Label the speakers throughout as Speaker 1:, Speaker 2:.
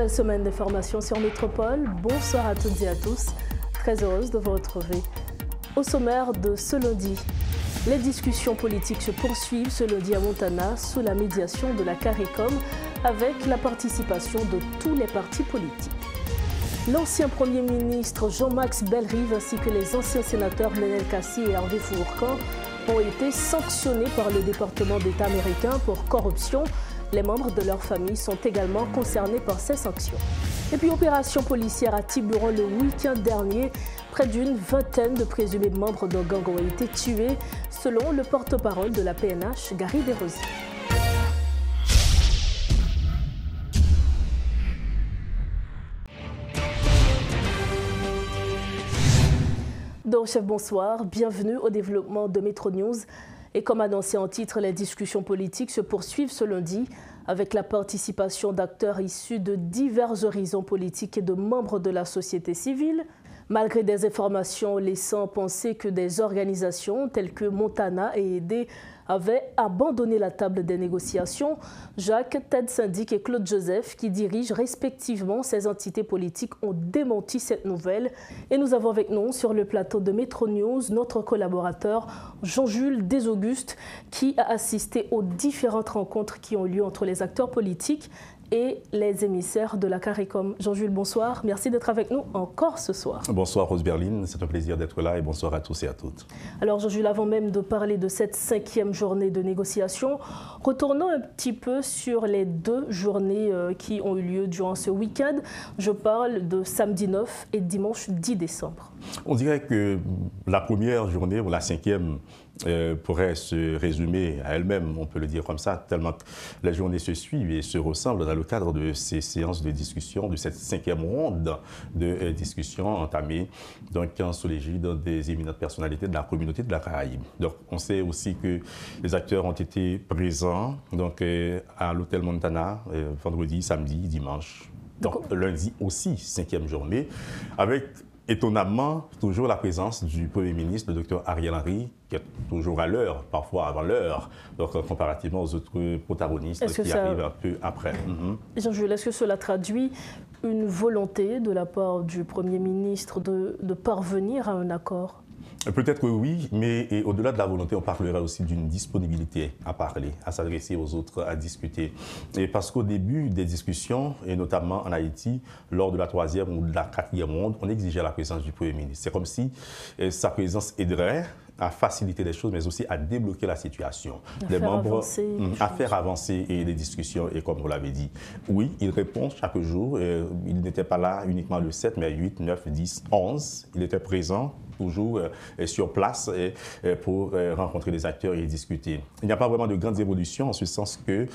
Speaker 1: Nouvelle semaine d'information sur Métropole. Bonsoir à toutes et à tous. Très heureuse de vous retrouver. Au sommaire de ce lundi, les discussions politiques se poursuivent ce lundi à Montana sous la médiation de la CARICOM avec la participation de tous les partis politiques. L'ancien Premier ministre Jean-Max Bellerive ainsi que les anciens sénateurs Lionel Kassi et Hervé Fourcan ont été sanctionnés par le département d'État américain pour corruption. Les membres de leur famille sont également concernés par ces sanctions. Et puis, opération policière à Tiburon le week-end dernier. Près d'une vingtaine de présumés membres de gang ont été tués, selon le porte-parole de la PNH, Gary Desrosiers. Donc, chef, bonsoir. Bienvenue au développement de Métro News. Et comme annoncé en titre, les discussions politiques se poursuivent ce lundi avec la participation d'acteurs issus de divers horizons politiques et de membres de la société civile. Malgré des informations laissant penser que des organisations telles que Montana et Aidé avaient abandonné la table des négociations, Jacques, Ted Syndic et Claude Joseph, qui dirigent respectivement ces entités politiques, ont démenti cette nouvelle. Et nous avons avec nous sur le plateau de Métro News notre collaborateur Jean-Jules Desauguste, qui a assisté aux différentes rencontres qui ont lieu entre les acteurs politiques et les émissaires de la CARICOM. Jean-Jules, bonsoir. Merci d'être avec nous encore ce soir.
Speaker 2: Bonsoir Rose Berline, c'est un plaisir d'être là et bonsoir à tous et à toutes.
Speaker 1: Alors Jean-Jules, avant même de parler de cette 5e journée de négociation, retournons un petit peu sur les 2 journées qui ont eu lieu durant ce week-end. Je parle de samedi 9 et dimanche 10 décembre.
Speaker 2: On dirait que la première journée, ou la 5e, pourrait se résumer à elle-même, on peut le dire comme ça, tellement que les journées se suivent et se ressemblent dans le cadre de ces séances de discussion, de cette 5e ronde de discussion entamée donc, sous l'égide des éminentes personnalités de la communauté de la Caraïbe. Donc, on sait aussi que les acteurs ont été présents donc, à l'hôtel Montana vendredi, samedi, dimanche. Donc, lundi aussi, 5e journée, avec étonnamment, toujours la présence du Premier ministre, le Dr Ariel Henry, qui est toujours à l'heure, parfois avant l'heure, donc comparativement aux autres protagonistes qui arrivent un peu après.
Speaker 1: Jean-Jules, est-ce que cela traduit une volonté de la part du Premier ministre de parvenir à un accord ?
Speaker 2: Peut-être que oui, mais au-delà de la volonté, on parlera aussi d'une disponibilité à parler, à s'adresser aux autres, à discuter. Et parce qu'au début des discussions, et notamment en Haïti, lors de la 3e ou de la 4e ronde, on exigeait la présence du Premier ministre. C'est comme si sa présence aiderait à faciliter les choses, mais aussi à débloquer la situation. À faire avancer les discussions, et comme vous l'avez dit, oui, il répond chaque jour. Il n'était pas là uniquement le 7, mais 8, 9, 10, 11. Il était présent toujours sur place pour rencontrer les acteurs et discuter. Il n'y a pas vraiment de grandes évolutions en ce sens que,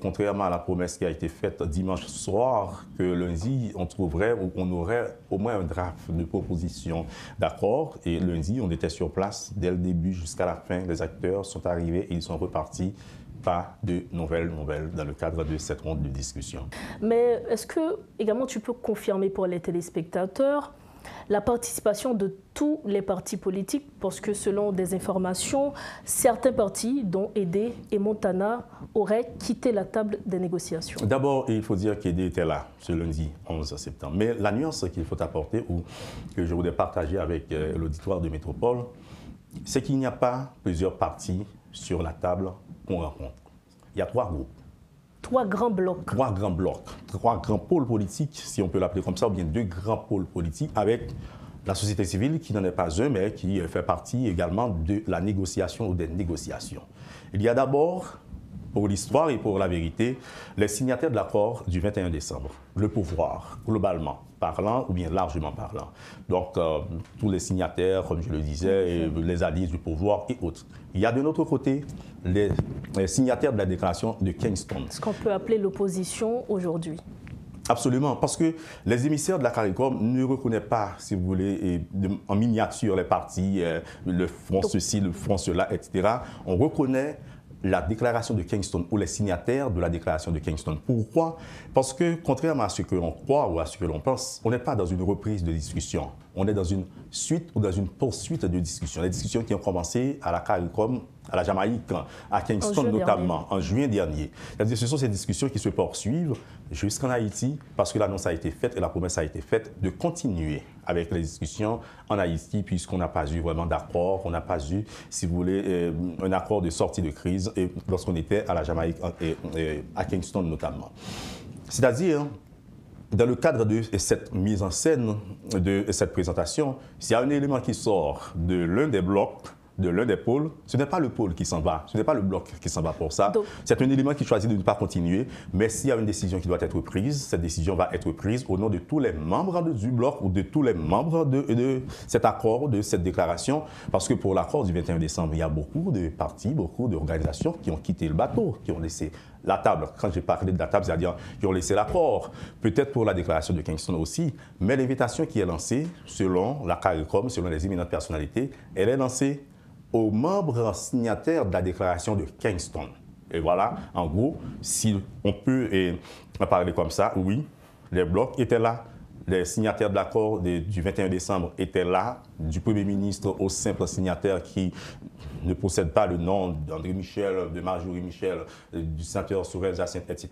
Speaker 2: contrairement à la promesse qui a été faite dimanche soir, que lundi, on trouverait ou on aurait au moins un draft de proposition d'accord. Et lundi, on était sur place dès le début jusqu'à la fin. Les acteurs sont arrivés et ils sont repartis. Pas de nouvelles dans le cadre de cette ronde de discussion.
Speaker 1: Mais est-ce que, également, tu peux confirmer pour les téléspectateurs la participation de tous les partis politiques, parce que selon des informations, certains partis, dont Aidé et Montana, auraient quitté la table des négociations.
Speaker 2: D'abord, il faut dire qu'Aidé était là ce lundi 11 septembre. Mais la nuance qu'il faut apporter, ou que je voudrais partager avec l'auditoire de Métropole, c'est qu'il n'y a pas plusieurs partis sur la table qu'on rencontre. Il y a 3 groupes.
Speaker 1: 3 grands blocs.
Speaker 2: 3 grands blocs, 3 grands pôles politiques, si on peut l'appeler comme ça, ou bien 2 grands pôles politiques, avec la société civile qui n'en est pas un, mais qui fait partie également de la négociation ou des négociations. Il y a d'abord, pour l'histoire et pour la vérité, les signataires de l'accord du 21 décembre, le pouvoir, globalement parlant ou bien largement parlant. Donc, tous les signataires, comme je le disais, les alliés du pouvoir et autres. Il y a de notre côté les signataires de la déclaration de Kingston.
Speaker 1: Ce qu'on peut appeler l'opposition aujourd'hui.
Speaker 2: Absolument, parce que les émissaires de la CARICOM ne reconnaissent pas, si vous voulez, en miniature les partis, le front ceci, le front cela, etc. On reconnaît la déclaration de Kingston ou les signataires de la déclaration de Kingston. Pourquoi? Parce que, contrairement à ce que l'on croit ou à ce que l'on pense, on n'est pas dans une reprise de discussion. on est dans une suite ou dans une poursuite de discussions. Les discussions qui ont commencé à la CARICOM, à la Jamaïque, à Kingston notamment, en juin dernier. C'est-à-dire ce sont ces discussions qui se poursuivent jusqu'en Haïti parce que l'annonce a été faite et la promesse a été faite de continuer avec les discussions en Haïti puisqu'on n'a pas eu vraiment d'accord, on n'a pas eu, si vous voulez, un accord de sortie de crise lorsqu'on était à la Jamaïque et à Kingston notamment. C'est-à-dire, dans le cadre de cette mise en scène, de cette présentation, s'il y a un élément qui sort de l'un des blocs, de l'un des pôles, ce n'est pas le pôle qui s'en va, ce n'est pas le bloc qui s'en va pour ça. C'est un élément qui choisit de ne pas continuer, mais s'il y a une décision qui doit être prise, cette décision va être prise au nom de tous les membres du bloc ou de tous les membres de cet accord, de cette déclaration, parce que pour l'accord du 21 décembre, il y a beaucoup de partis, beaucoup d'organisations qui ont quitté le bateau, qui ont laissé la table. Quand j'ai parlé de la table, c'est-à-dire qui ont laissé l'accord, peut-être pour la déclaration de Kingston aussi, mais l'invitation qui est lancée, selon la CARICOM, selon les éminentes personnalités, elle est lancée aux membres signataires de la déclaration de Kingston. Et voilà, en gros, si on peut parler comme ça, oui, les blocs étaient là, les signataires de l'accord du 21 décembre étaient là, du Premier ministre au simple signataire qui ne possède pas le nom d'André Michel, de Marjorie Michel, du sénateur Sorel-Jacinthe, etc.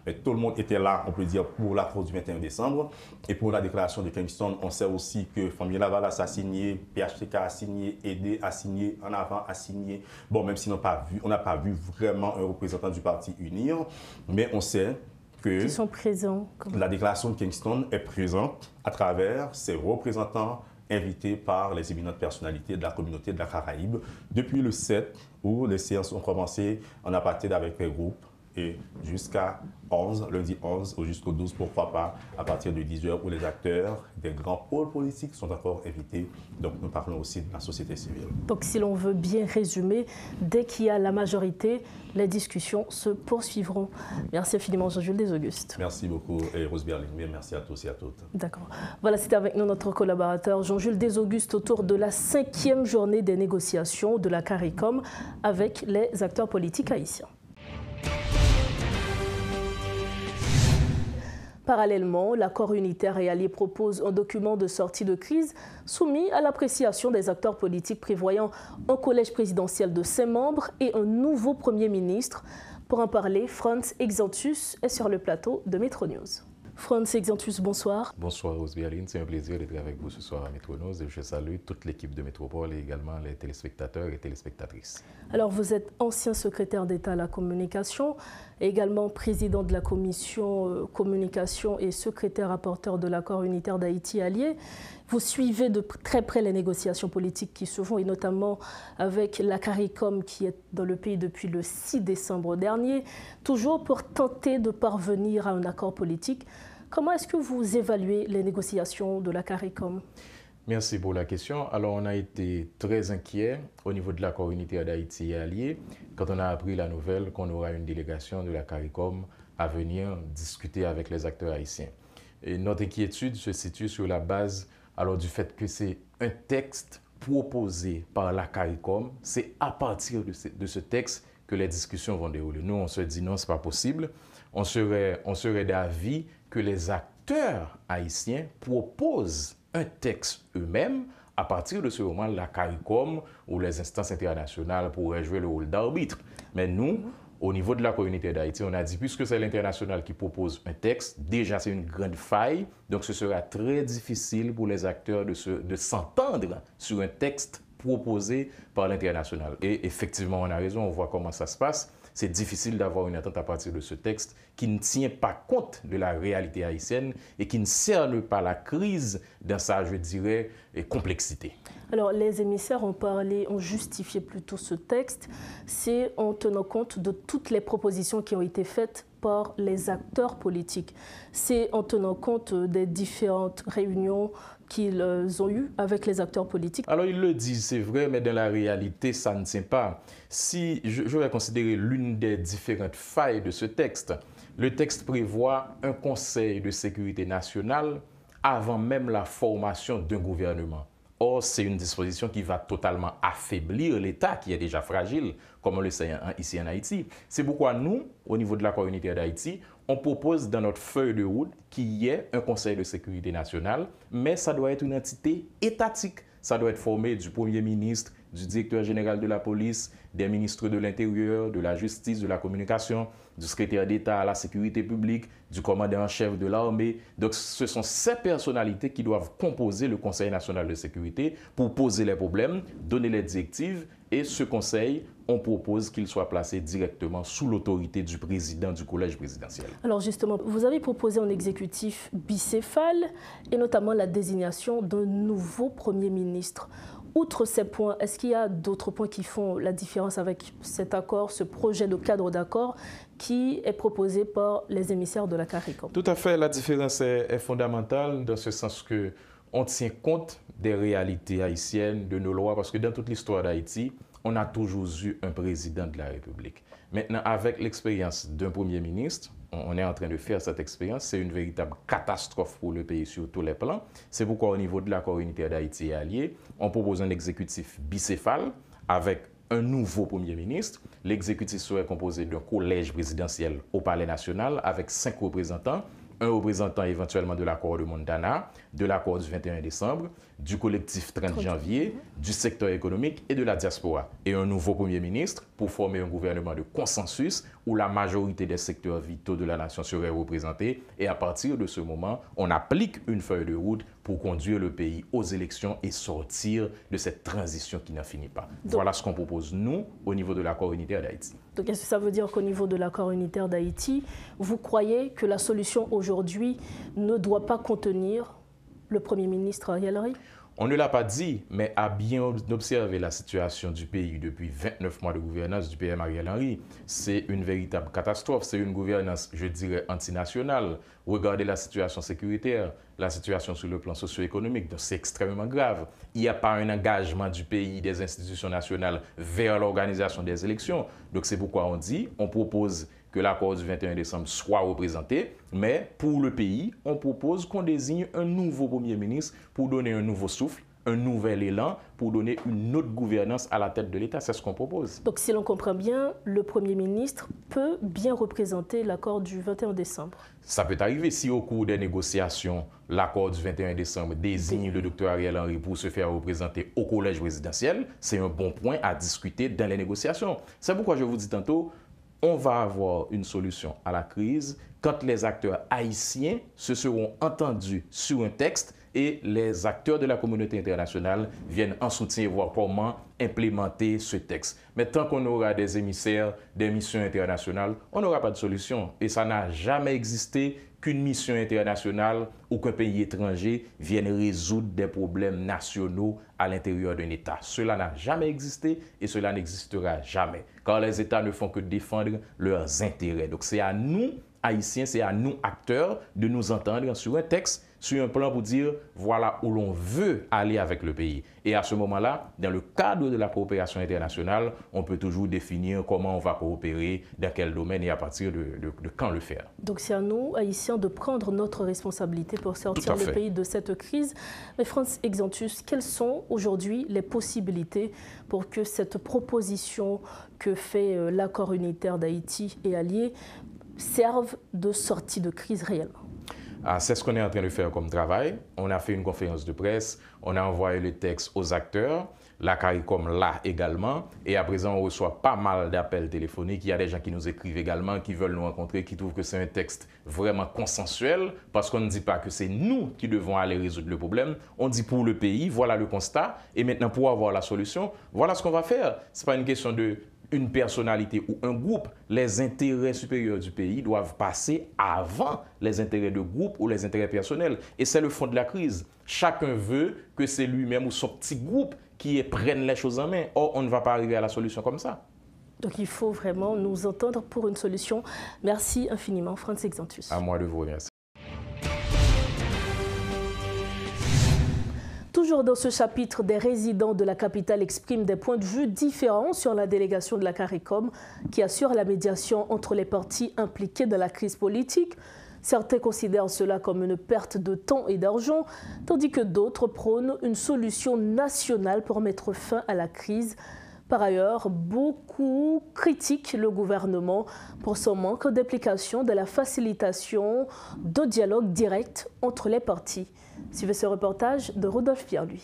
Speaker 2: Mais tout le monde était là, on peut dire, pour l'accord du 21 décembre. Et pour la déclaration de Kingston, on sait aussi que Famille Lavalas a signé, PHTK a signé, ED a signé, En Avant a signé. Bon, même si on n'a pas vu vraiment un représentant du parti unir, mais on sait qui
Speaker 1: sont présents.
Speaker 2: La déclaration de Kingston est présente à travers ses représentants invités par les éminentes personnalités de la communauté de la Caraïbe depuis le 7 où les séances ont commencé en apartheid avec les groupes et jusqu'à 11, lundi 11 ou jusqu'au 12, pourquoi pas, à partir de 10h où les acteurs des grands pôles politiques sont encore invités. Donc nous parlons aussi de la société civile. Donc
Speaker 1: si l'on veut bien résumer, dès qu'il y a la majorité, les discussions se poursuivront. Merci infiniment Jean-Jules Desauguste.
Speaker 2: Merci beaucoup Rose Berling, merci à tous et à toutes.
Speaker 1: D'accord. Voilà, c'était avec nous notre collaborateur Jean-Jules Desauguste autour de la 5e journée des négociations de la CARICOM avec les acteurs politiques haïtiens. Parallèlement, l'accord unitaire et allié propose un document de sortie de crise soumis à l'appréciation des acteurs politiques prévoyant un collège présidentiel de 5 membres et un nouveau Premier ministre. Pour en parler, Franz Exantus est sur le plateau de Metro News. Franz Exantus, bonsoir.
Speaker 3: Bonsoir Rose Berling, c'est un plaisir d'être avec vous ce soir à Metro News et je salue toute l'équipe de Métropole et également les téléspectateurs et téléspectatrices.
Speaker 1: Alors vous êtes ancien secrétaire d'État à la communication, également président de la commission communication et secrétaire rapporteur de l'accord unitaire d'Haïti allié. Vous suivez de très près les négociations politiques qui se font et notamment avec la CARICOM qui est dans le pays depuis le 6 décembre dernier, toujours pour tenter de parvenir à un accord politique. Comment est-ce que vous évaluez les négociations de la CARICOM?
Speaker 3: Merci pour la question. Alors, on a été très inquiets au niveau de l'accord unitaire d'Haïti et allié quand on a appris la nouvelle qu'on aura une délégation de la CARICOM à venir discuter avec les acteurs haïtiens. Et notre inquiétude se situe sur la base du fait que c'est un texte proposé par la CARICOM. C'est à partir de ce texte que les discussions vont dérouler. Nous, on se dit non, ce n'est pas possible. On serait d'avis que les acteurs haïtiens proposent un texte eux-mêmes. À partir de ce moment, la CARICOM ou les instances internationales pourraient jouer le rôle d'arbitre. Mais nous, au niveau de la communauté d'Haïti, on a dit, puisque c'est l'international qui propose un texte, déjà c'est une grande faille, donc ce sera très difficile pour les acteurs de s'entendre sur un texte proposé par l'international. Et effectivement, on a raison, on voit comment ça se passe. C'est difficile d'avoir une attente à partir de ce texte qui ne tient pas compte de la réalité haïtienne et qui ne cerne pas la crise dans sa, je dirais, complexité.
Speaker 1: Alors, les émissaires ont justifié plutôt ce texte, c'est en tenant compte de toutes les propositions qui ont été faites par les acteurs politiques. C'est en tenant compte des différentes réunions qu'ils ont eues avec les acteurs politiques.
Speaker 3: Alors, ils le disent, c'est vrai, mais dans la réalité, ça ne tient pas. Si je vais considérer l'une des différentes failles de ce texte, le texte prévoit un conseil de sécurité nationale avant même la formation d'un gouvernement. Or, c'est une disposition qui va totalement affaiblir l'État qui est déjà fragile, comme on le sait ici en Haïti. C'est pourquoi nous, au niveau de l'accord unitaire d'Haïti, on propose dans notre feuille de route qu'il y ait un Conseil de sécurité nationale, mais ça doit être une entité étatique. Ça doit être formé du Premier ministre, du directeur général de la police, des ministres de l'Intérieur, de la Justice, de la Communication, du secrétaire d'État à la sécurité publique, du commandant en chef de l'armée. Donc, ce sont ces personnalités qui doivent composer le Conseil national de sécurité pour poser les problèmes, donner les directives. Et ce conseil, on propose qu'il soit placé directement sous l'autorité du président du collège présidentiel.
Speaker 1: Alors justement, vous avez proposé un exécutif bicéphale et notamment la désignation d'un nouveau Premier ministre. Outre ces points, est-ce qu'il y a d'autres points qui font la différence avec cet accord, ce projet de cadre d'accord qui est proposé par les émissaires de la CARICOM?
Speaker 3: Tout à fait, la différence est fondamentale dans ce sens que on tient compte des réalités haïtiennes, de nos lois, parce que dans toute l'histoire d'Haïti, on a toujours eu un président de la République. Maintenant, avec l'expérience d'un Premier ministre, on est en train de faire cette expérience. C'est une véritable catastrophe pour le pays sur tous les plans. C'est pourquoi au niveau de l'accord unitaire d'Haïti et alliés, on propose un exécutif bicéphale avec un nouveau Premier ministre. L'exécutif serait composé d'un collège présidentiel au Palais national avec 5 représentants. Un représentant éventuellement de l'accord de Montana, de l'accord du 21 décembre, du collectif 30 janvier, du secteur économique et de la diaspora. Et un nouveau Premier ministre pour former un gouvernement de consensus où la majorité des secteurs vitaux de la nation seraient représentés. Et à partir de ce moment, on applique une feuille de route pour conduire le pays aux élections et sortir de cette transition qui n'en finit pas. Donc, voilà ce qu'on propose, nous, au niveau de l'accord unitaire d'Haïti.
Speaker 1: Donc, est-ce que ça veut dire qu'au niveau de l'accord unitaire d'Haïti, vous croyez que la solution aujourd'hui ne doit pas contenir le Premier ministre Ariel Henry?
Speaker 3: On ne l'a pas dit, mais à bien observer la situation du pays depuis 29 mois de gouvernance du PM Ariel Henry, c'est une véritable catastrophe. C'est une gouvernance, je dirais, antinationale. Regardez la situation sécuritaire, la situation sur le plan socio-économique, donc c'est extrêmement grave. Il n'y a pas un engagement du pays, des institutions nationales vers l'organisation des élections. Donc c'est pourquoi on dit, on propose que l'accord du 21 décembre soit représenté, mais pour le pays, on propose qu'on désigne un nouveau Premier ministre pour donner un nouveau souffle, un nouvel élan, pour donner une autre gouvernance à la tête de l'État. C'est ce qu'on propose.
Speaker 1: Donc si l'on comprend bien, le Premier ministre peut bien représenter l'accord du 21 décembre.
Speaker 3: Ça peut arriver si au cours des négociations, l'accord du 21 décembre désigne le Dr Ariel Henry pour se faire représenter au collège présidentiel. C'est un bon point à discuter dans les négociations. C'est pourquoi je vous dis tantôt, on va avoir une solution à la crise quand les acteurs haïtiens se seront entendus sur un texte et les acteurs de la communauté internationale viennent en soutien voir comment implémenter ce texte. Mais tant qu'on aura des émissaires, des missions internationales, on n'aura pas de solution. Et ça n'a jamais existé qu'une mission internationale ou qu'un pays étranger vienne résoudre des problèmes nationaux à l'intérieur d'un État. Cela n'a jamais existé et cela n'existera jamais. Car les États ne font que défendre leurs intérêts. Donc c'est à nous, Haïtiens, c'est à nous, acteurs, de nous entendre sur un texte, sur un plan pour dire voilà où l'on veut aller avec le pays. Et à ce moment-là, dans le cadre de la coopération internationale, on peut toujours définir comment on va coopérer, dans quel domaine et à partir de quand le faire.
Speaker 1: Donc c'est à nous, Haïtiens, de prendre notre responsabilité pour sortir le pays de cette crise. Mais Frantz Exantus, quelles sont aujourd'hui les possibilités pour que cette proposition que fait l'accord unitaire d'Haïti et alliés serve de sortie de crise réellement?
Speaker 3: C'est ce qu'on est en train de faire comme travail. On a fait une conférence de presse, on a envoyé le texte aux acteurs, la CARICOM là également, et à présent on reçoit pas mal d'appels téléphoniques. Il y a des gens qui nous écrivent également, qui veulent nous rencontrer, qui trouvent que c'est un texte vraiment consensuel, parce qu'on ne dit pas que c'est nous qui devons aller résoudre le problème. On dit pour le pays, voilà le constat, et maintenant pour avoir la solution, voilà ce qu'on va faire. C'est pas une question de une personnalité ou un groupe. Les intérêts supérieurs du pays doivent passer avant les intérêts de groupe ou les intérêts personnels. Et c'est le fond de la crise. Chacun veut que c'est lui-même ou son petit groupe qui prenne les choses en main. Or, on ne va pas arriver à la solution comme ça.
Speaker 1: Donc il faut vraiment nous entendre pour une solution. Merci infiniment, Frantz Exantus.
Speaker 3: À moi de vous remercier.
Speaker 1: Toujours dans ce chapitre, des résidents de la capitale expriment des points de vue différents sur la délégation de la CARICOM qui assure la médiation entre les partis impliqués dans la crise politique. Certains considèrent cela comme une perte de temps et d'argent, tandis que d'autres prônent une solution nationale pour mettre fin à la crise. Par ailleurs, beaucoup critiquent le gouvernement pour son manque d'implication dans la facilitation de dialogue direct entre les partis. Suivez ce reportage de Rodolphe Pierre-Louis.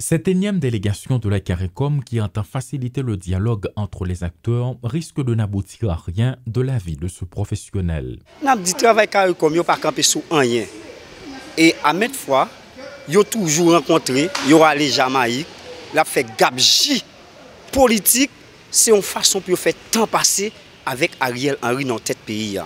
Speaker 4: Cette énième délégation de la CARICOM qui entend faciliter le dialogue entre les acteurs risque de n'aboutir à rien de l'avis de ce professionnel.
Speaker 5: Nous dit travail CARICOM, yo pas campé sur rien. Et à maintes fois, yo toujours rencontré, yo allé Jamaïque, l'a fait gabji politique, c'est une façon pour faire temps passer avec Ariel Henry dans tête pays.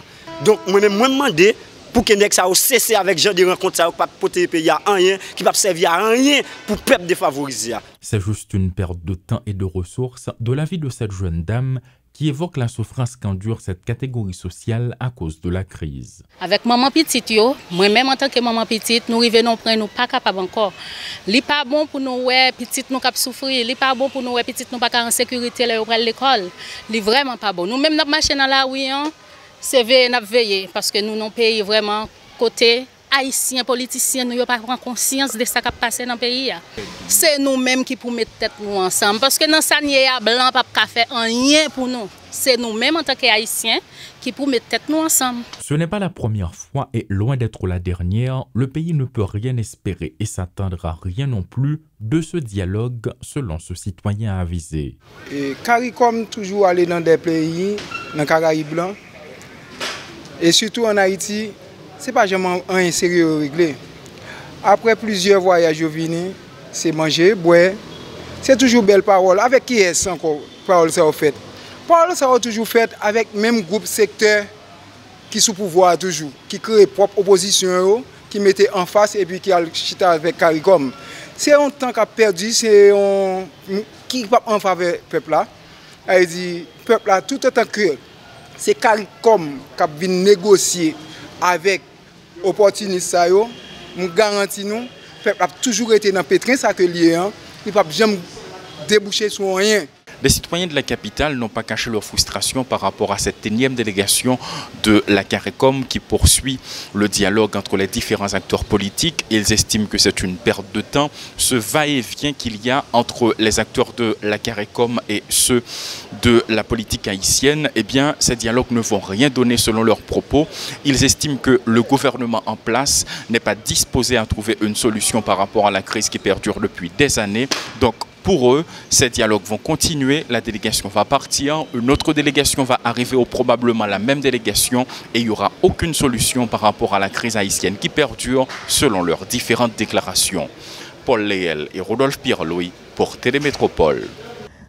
Speaker 5: Donc moi-même moi demander pour que ça cesse avec gens de rencontres ça pas porter pays à rien qui va servir à rien pour peuple défavorisé.
Speaker 4: C'est juste une perte de temps et de ressources de l'avis de cette jeune dame qui évoque la souffrance qu'endure cette catégorie sociale à cause de la crise.
Speaker 6: Avec maman petite moi-même en tant que maman petite, nous revenons prendre nous pas capable encore. Li pas bon pour nous ouais petite nous cap souffrir, li pas bon pour nous ouais petite nous pas en sécurité là à l'école. Li vraiment pas bon. Nous même n'a marcher dans la rue c'est veiller parce que nous non pays vraiment côté haïtiens politiciens nous n'avons pas prendre conscience de ce qui passe dans le pays. C'est nous-mêmes qui pour mettre tête nous ensemble parce que dans sanier blanc pas faire rien pour nous. C'est nous-mêmes en tant qu'haïtiens qui pour mettre tête nous ensemble.
Speaker 4: Ce n'est pas la première fois et loin d'être la dernière, le pays ne peut rien espérer et s'attendre à rien non plus de ce dialogue selon ce citoyen avisé.
Speaker 7: CARICOM toujours aller dans des pays dans les Caraïbes blancs. Et surtout en Haïti, ce n'est pas jamais un sérieux réglé. Après plusieurs voyages venus, c'est manger, boire. C'est toujours belle parole. Avec qui est-ce encore parole ça fait? Parole ça a toujours fait avec le même groupe secteur qui sous pouvoir toujours, qui crée propre opposition, qui mettait en face et puis qui a chita avec CARICOM. C'est un temps qu'a perdu, c'est un qui va en faveur du peuple là. Elle dit peuple là tout autant que c'est CARICOM qui a venu négocier avec opportunistes, nous garantissons, le peuple a toujours été dans le pétrin, ça que lié, il ne peut jamais déboucher sur rien.
Speaker 8: Les citoyens de la capitale n'ont pas caché leur frustration par rapport à cette énième délégation de la CARICOM qui poursuit le dialogue entre les différents acteurs politiques. Ils estiment que c'est une perte de temps. Ce va-et-vient qu'il y a entre les acteurs de la CARICOM et ceux de la politique haïtienne, eh bien, ces dialogues ne vont rien donner selon leurs propos. Ils estiment que le gouvernement en place n'est pas disposé à trouver une solution par rapport à la crise qui perdure depuis des années. Donc, pour eux, ces dialogues vont continuer, la délégation va partir, une autre délégation va arriver ou probablement la même délégation et il n'y aura aucune solution par rapport à la crise haïtienne qui perdure selon leurs différentes déclarations. Paul Léel et Rodolphe Pierre-Louis pour Télémétropole.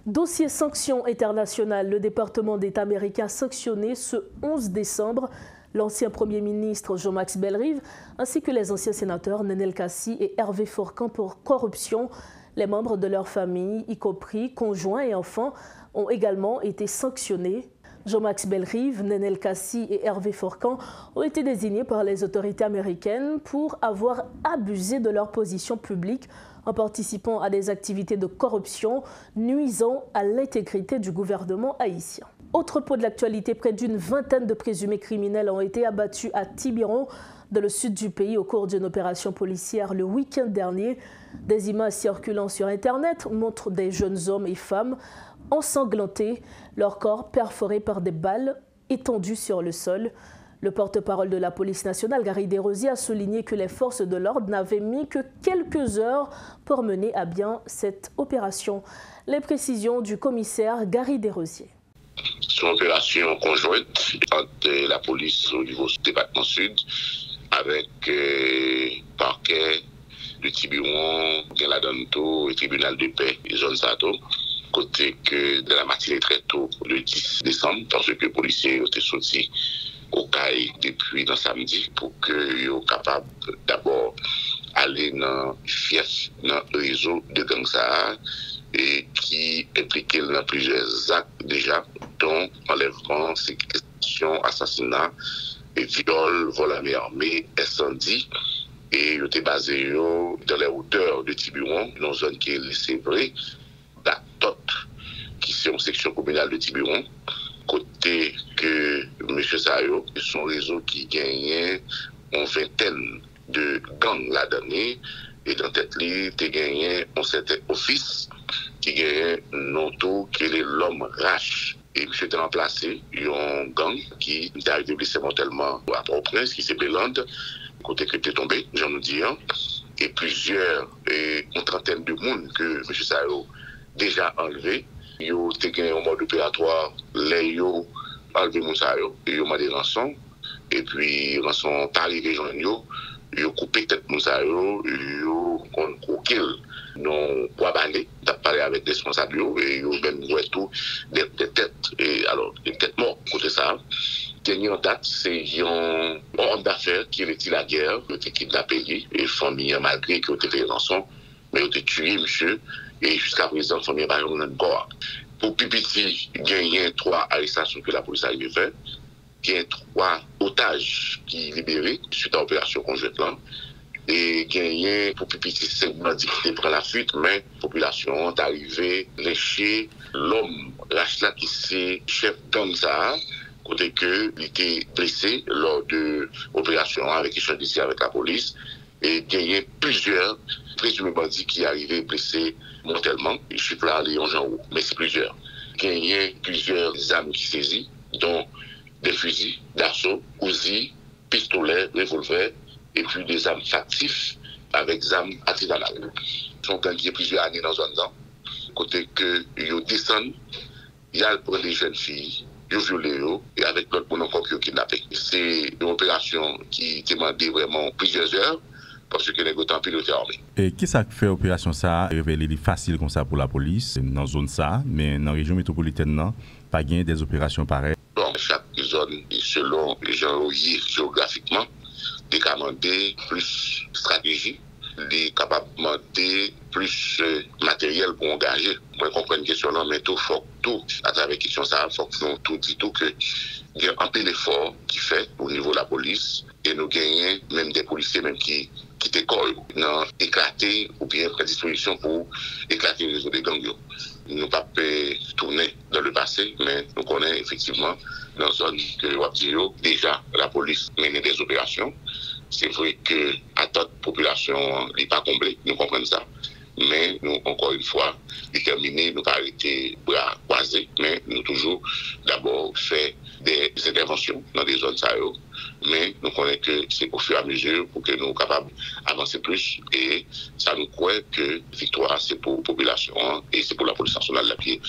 Speaker 1: Dossier sanctions internationales, le département d'État américain a sanctionné ce 11 décembre l'ancien Premier ministre Jean-Max Bellerive ainsi que les anciens sénateurs Nenel Kassi et Hervé Forcan pour corruption. Les membres de leur famille, y compris conjoints et enfants, ont également été sanctionnés. Jean-Max Bellerive, Nenel Kassi et Hervé Forcan ont été désignés par les autorités américaines pour avoir abusé de leur position publique en participant à des activités de corruption nuisant à l'intégrité du gouvernement haïtien. Autre pot de l'actualité, près d'une vingtaine de présumés criminels ont été abattus à Tiburon, dans le sud du pays, au cours d'une opération policière le week-end dernier. Des images circulant sur Internet montrent des jeunes hommes et femmes ensanglantés, leurs corps perforés par des balles étendus sur le sol. Le porte-parole de la police nationale, Gary Desrosiers, a souligné que les forces de l'ordre n'avaient mis que quelques heures pour mener à bien cette opération. Les précisions du commissaire Gary Desrosiers.
Speaker 9: C'est une opération conjointe entre la police au niveau du département sud avec parquet de Tiburon, Galadonto et tribunal de paix et zone Sato. Côté que de la matinée très tôt, le 10 décembre, parce que les policiers ont été sortis au CAI depuis dans samedi pour qu'ils soient capables d'abord aller dans le fief, dans le réseau de Gangsar et qui impliquait dans plusieurs actes déjà, dont enlèvement, séquestration, assassinat, et viol, vol à main armée, incendie. Et ils étaient basés dans les hauteurs de Tiburon, dans une zone qui est laissée vraie, la TOT, qui est une section communale de Tiburon, côté côté que M. Sayo, son réseau qui gagnait une vingtaine de gangs là-dedans, et dans tête li, tu gagné un certain office qui gagnait Noto, qui est l'homme Rache. Et M. était remplacé, un gang qui est arrivé blessé mortellement à Port-au-Prince, qui s'est Bélande, côté que tu es tombé, j'en nous dis, hein. Et plusieurs, une trentaine de monde que M. Sayo déjà enlevé. Yo te gagné un mode opératoire, les yo enlevé mon Sayo, et yo m'a des rançons, et puis rançon pas arrivé joindre yo, yo coupé tête mon Sayo, yo on kill non poids balai, t'as parlé avec des responsables et yo même ouais tout des têtes et alors des têtes mortes côté ça. Dernière date, c'est un homme d'affaires qui retire la guerre, qui a été kidnappé, et famille, malgré qu'il a été fait rançon, mais il a été tué, monsieur, et jusqu'à présent, la famille n'a pas encore. Pour Pipiti, il y a 3 arrestations que la police a fait, il y a 3 otages qui sont libérés suite à l'opération conjointe là. Et gagné pour Pipiti, c'est bandit qui prend la fuite, mais la population est arrivée, lécher l'homme, Rachla qui c'est chef gang ça. Côté que il était blessé lors de l'opération avec échange d'ici avec la police et gagné plusieurs présumés bandits qui arrivaient blessés mortellement. Je suis pas allé en genre, mais c'est plusieurs. Gagné plusieurs armes qui saisies, dont des fusils d'assaut, Uzi, pistolets, revolvers et puis des armes factices avec des armes artisanales. Ils sont gagné plusieurs années dans un an. Côté que ils descendent, il y a pour les jeunes filles. Yo violé et avec l'autre pour encore qui kidnappé. C'est une opération qui demandait vraiment plusieurs heures parce que les gens piloté armé.
Speaker 2: Et qui ça fait opération ça révélé facile comme ça pour la police dans zone ça, mais dans la région métropolitaine non, pas gain des opérations pareilles.
Speaker 9: Bon, chaque zone selon les gens géographiquement décommandé plus stratégie, les capables de demander plus matériel pour engager. Moi, je comprends une question là, mais tout faut tout à travers la question ça, faut que nous tout dit tout que il y a un peu d'effort qui fait au niveau de la police et nous gagnons même des policiers même qui décollent, non éclater ou bien prendre disposition pour éclater le réseau des gangs. Nous pas tourner dans le passé, mais nous connaissons effectivement dans une zone que déjà la police mène des opérations. C'est vrai que à toute population n'est pas comblée, nous comprenons ça. Mais nous, encore une fois, déterminés, nous pas arrêter bras croisés, mais nous toujours d'abord fait des interventions dans des zones sérieuses. Mais nous connaissons que c'est au fur et à mesure pour que nous soyons capables d'avancer plus. Et ça nous croit que la victoire, c'est pour la population et c'est pour la police nationale la pied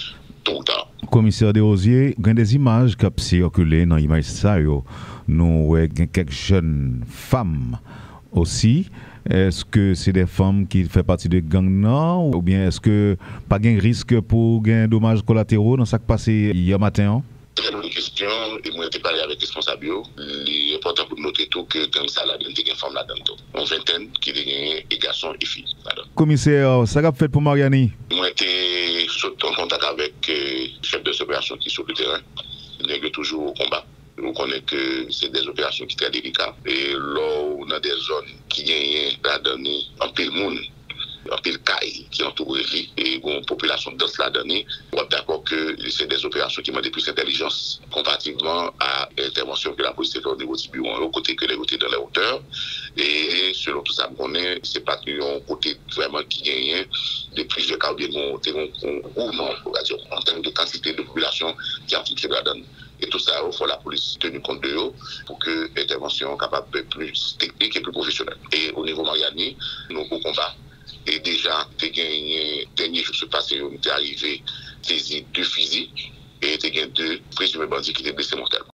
Speaker 9: tôt ou tard.
Speaker 10: Commissaire Desrosiers, il y a des images qui ont circulé dans l'image ça. Nous avons quelques jeunes femmes aussi. Est-ce que c'est des femmes qui font partie de gang non ou bien est-ce que pas de risque pour des dommages collatéraux dans ce qui s'est passé hier matin?
Speaker 9: Très bonne question. Et moi, j'ai parlé avec les responsables. Il est important pour noter tout que gang ça là, il y a des femmes là-dedans. Une vingtaine qui ont des garçons et filles là-dedans.
Speaker 10: Commissaire, ça a fait pour Mariani?
Speaker 9: Moi, j'ai en contact avec le chef de opération qui est sur le terrain. Il est toujours au combat. On connaît que c'est des opérations qui sont très délicates. Et là, on a des zones qui gagnent là-dedans un peu de monde, un peu de caille qui entoure les et une population dans là-dedans. On est d'accord que c'est des opérations qui demandent plus d'intelligence comparativement à l'intervention que la police fait au niveau du bureau, au côté que les côtés dans les hauteurs. Et selon tout ça, on est, c'est pas un côté vraiment qui gagne de plusieurs cas, bien on en termes de quantité de population qui a fonctionné là-dedans. Et tout ça, il faut la police tenir compte de eux pour que l'intervention soit capable de plus technique et plus professionnelle. Et au niveau Mariani, nous au combat. Et déjà, tu as gagné, dernier jour se passé, on est arrivé, saisi 2 fusils et tu as gagné 2 présumés bandits qui étaient blessés mortellement.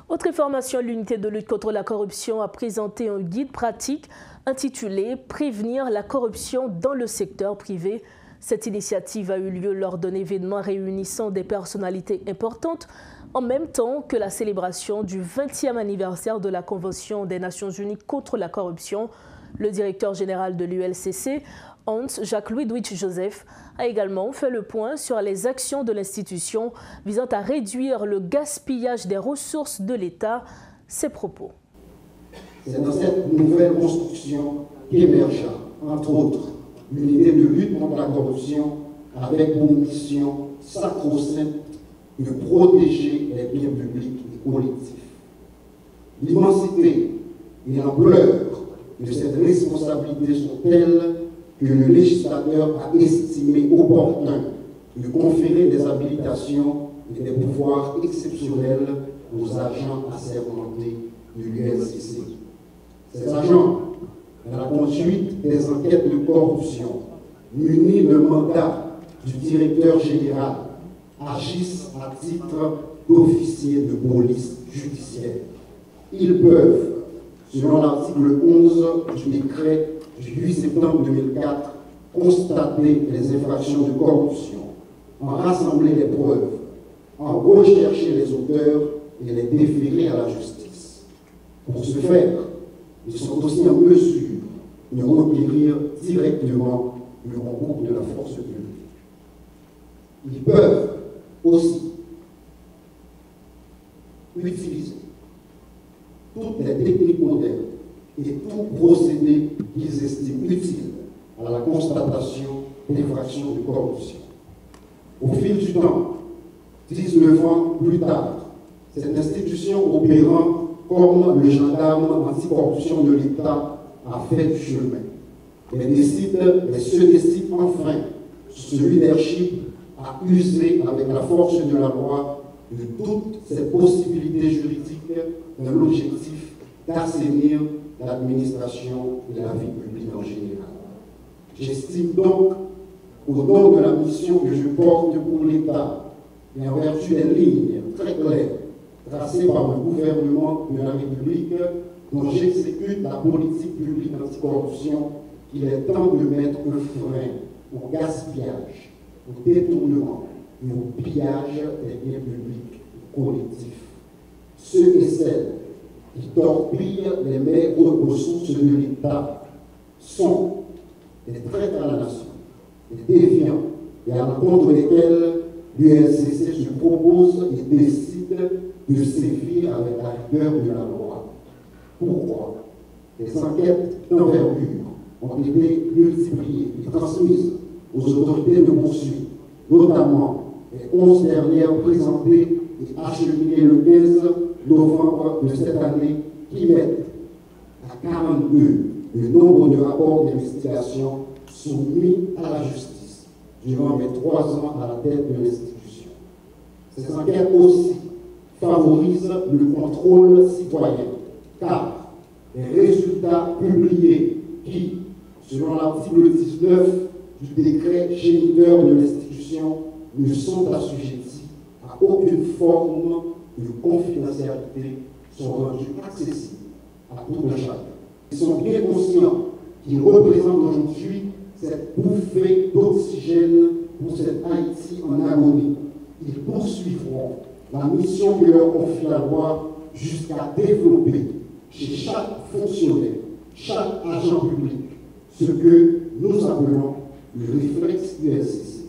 Speaker 1: Autre information, l'unité de lutte contre la corruption a présenté un guide pratique intitulé « Prévenir la corruption dans le secteur privé ». Cette initiative a eu lieu lors d'un événement réunissant des personnalités importantes en même temps que la célébration du 20e anniversaire de la Convention des Nations Unies contre la corruption. Le directeur général de l'ULCC, Hans-Jacques-Louis Dwight-Joseph, a également fait le point sur les actions de l'institution visant à réduire le gaspillage des ressources de l'État. Ses propos.
Speaker 11: C'est dans cette nouvelle construction qu'émergea, entre autres, l'unité de lutte contre la corruption avec pour mission sacro-sainte de protéger les biens publics et collectifs. L'immensité et l'ampleur de cette responsabilité sont telles que le législateur a estimé opportun de conférer des habilitations et des pouvoirs exceptionnels aux agents assermentés de l'UNCC. Ces agents, dans la conduite des enquêtes de corruption, munis de mandat du directeur général, agissent à titre d'officiers de police judiciaire. Ils peuvent, selon l'article 11 du décret du 8 septembre 2004, constater les infractions de corruption, en rassembler les preuves, en rechercher les auteurs et les déférer à la justice. Pour ce faire, ils sont aussi en mesure de requérir directement le concours de la force publique. Ils peuvent aussi utiliser toutes les techniques modernes et tout procédé qu'ils estiment utile à la constatation d'infractions de corruption. Au fil du temps, 19 ans plus tard, cette institution opérant comme le gendarme anticorruption de l'État a fait du chemin. Elle se décide enfin sur ce leadership à user avec la force de la loi de toutes ces possibilités juridiques dans l'objectif d'assainir l'administration et la vie publique en général. J'estime donc, au nom de la mission que je porte pour l'État, et en vertu des lignes très claires tracées par le gouvernement de la République, dont j'exécute la politique publique anticorruption, qu'il est temps de mettre un frein au gaspillage, au détournement et au pillage des biens publics collectifs. Ceux et celles qui torpillent les maigres ressources de l'État sont des traîtres à la nation, des déviants et à l'encontre desquels l'UNCC se propose et décide de sévir avec la rigueur de la loi. Pourquoi? Les enquêtes d'envergure ont été multipliées et transmises aux autorités de poursuite, notamment les 11 dernières présentées et acheminées le 15 novembre de cette année, qui mettent à 42 le nombre de rapports d'investigation soumis à la justice durant mes 3 ans à la tête de l'institution. Ces enquêtes aussi favorisent le contrôle citoyen, car les résultats publiés qui, selon l'article 19 du décret géniteur de l'institution, ne sont assujettis à aucune forme de confidentialité, sont rendus accessibles à tout un chacun. Ils sont bien conscients qu'ils représentent aujourd'hui cette bouffée d'oxygène pour cette Haïti en agonie. Ils poursuivront la mission que leur confie la loi jusqu'à développer chez chaque fonctionnaire, chaque agent public, ce que nous appelons le réflexe UNCC.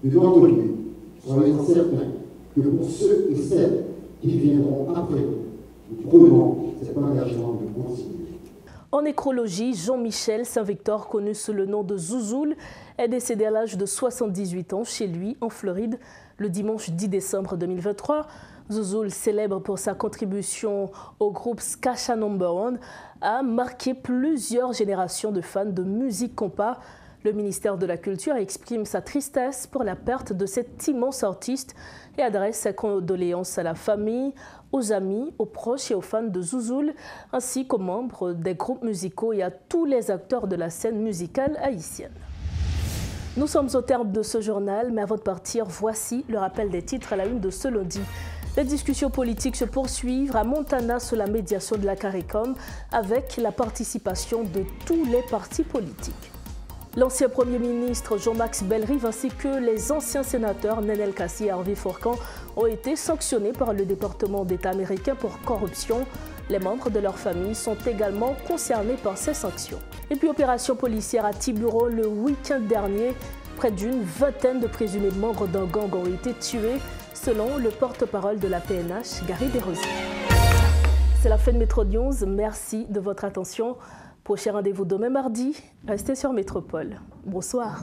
Speaker 11: De notre côté, soyez certains que pour ceux et celles qui viendront après nous prenons cet engagement de continuer.
Speaker 1: En nécrologie, Jean-Michel Saint-Victor, connu sous le nom de Zouzoul, est décédé à l'âge de 78 ans chez lui, en Floride, le dimanche 10 décembre 2023. Zouzoul, célèbre pour sa contribution au groupe Skacha No.1, a marqué plusieurs générations de fans de musique compas. Le ministère de la Culture exprime sa tristesse pour la perte de cet immense artiste et adresse ses condoléances à la famille, aux amis, aux proches et aux fans de Zouzoul, ainsi qu'aux membres des groupes musicaux et à tous les acteurs de la scène musicale haïtienne. Nous sommes au terme de ce journal, mais avant de partir, voici le rappel des titres à la une de ce lundi. Les discussions politiques se poursuivent à Montana sur la médiation de la CARICOM avec la participation de tous les partis politiques. L'ancien Premier ministre Jean-Max Bellerive ainsi que les anciens sénateurs Nenel Kassi et Harvey Fourcan ont été sanctionnés par le département d'État américain pour corruption. Les membres de leur famille sont également concernés par ces sanctions. Et puis opération policière à Tiburon le week-end dernier. Près d'une vingtaine de présumés membres d'un gang ont été tués, selon le porte-parole de la PNH, Gary Desrosiers. C'est la fin de Métro News. Merci de votre attention. Prochain rendez-vous demain mardi. Restez sur Métropole. Bonsoir.